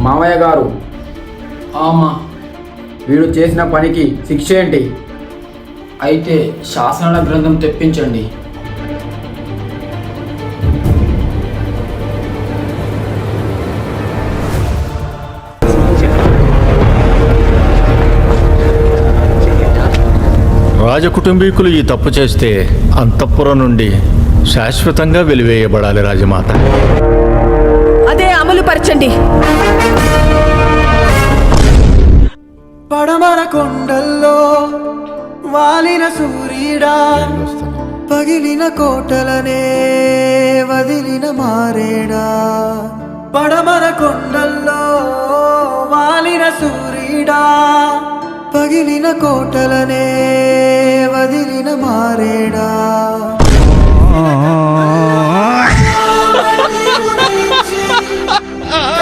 మామయ్య గారు, అమ్మా, వీడు చేసిన పనికి శిక్ష ఏంటి? అయితే శాసనాల గ్రంథం తెప్పించండి. రాజకుటుంబీకులు ఈ తప్పు చేస్తే అంతఃపురం నుండి శాశ్వతంగా వెలివేయబడాలి రాజమాత. అదే అమలు పరచండి. పడమర కొండల్లో వాలిన సూర్యుడా, పగిలిన కోటలనే వదిలిన మారేడా. పడమర కొండల్లో వాలిన సూర్యుడా, పగిలిన కోటలనే వదిలిన మారేడా.